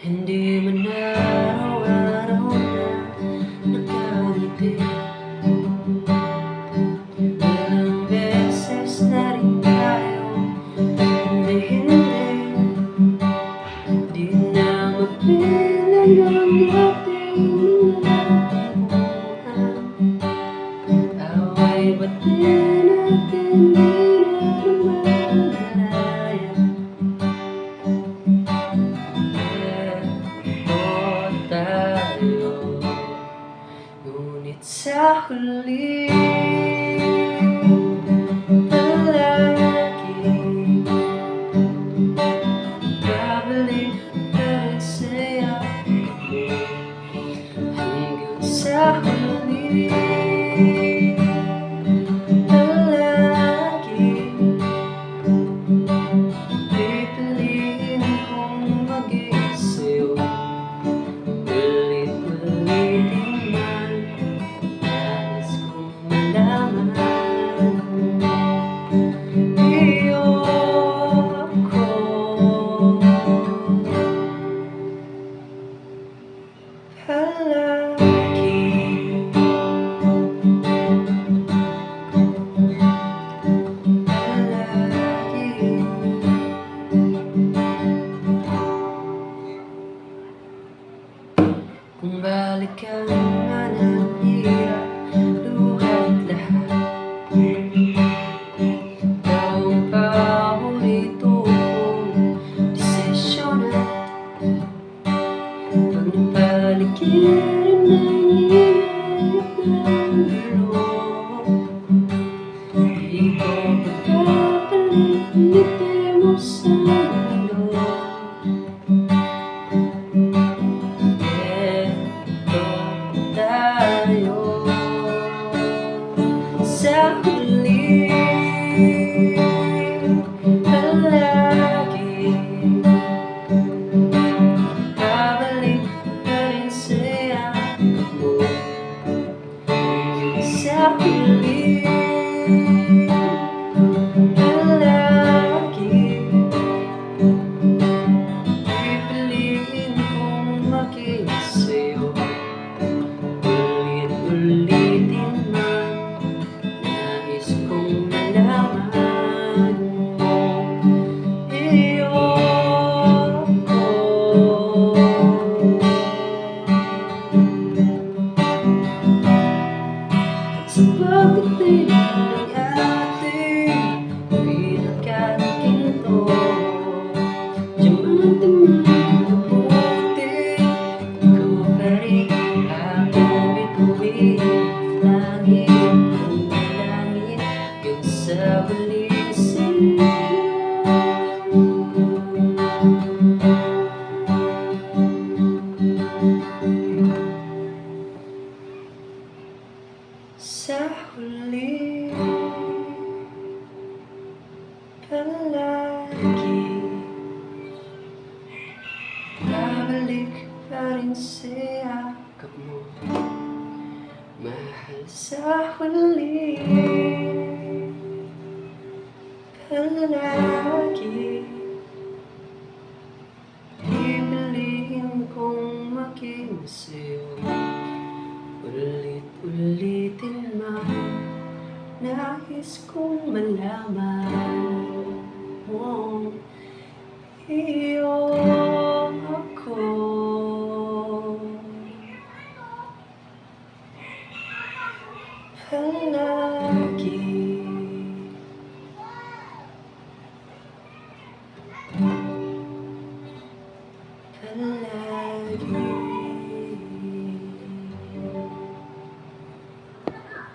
Hindi man araw-araw na nakangiti. Ilang beses na rin tayo hindi di na mapilang ang ating mga buwan. Away ba't di natin dinaramalaya? Tayo, ngunit sa huli palagi babalik ka rin sa'yo hanggang sa huli. Palagi pipiliin kong maging sa'yo. Kung balikan man ang hirap, luhat lahat, ikaw ang paborito kong desisyon at pag napaligiran ng hirap ng gulo, di ko pagpapalit ngiti mo sa mundo. Tayo sa huli palagi babalik ka rin sa'yo mo sa huli palagi pipiliin kong maging sa'yo. Ulitin man, nais kong malaman mo iyo ko. Sa pagdating ng ating pinagkakinto, diamante man mabuti, ikaw pa rin aking bituin. Langit ang langit, yung sa huli sa'yo. Sa huli palagi babalik pa rin sa yakap mo, mahal. Sa huli palagi pipiliin kong maging sa'yo. Ulit-ulitin man, nais kong malaman mo iyo ako. Palagi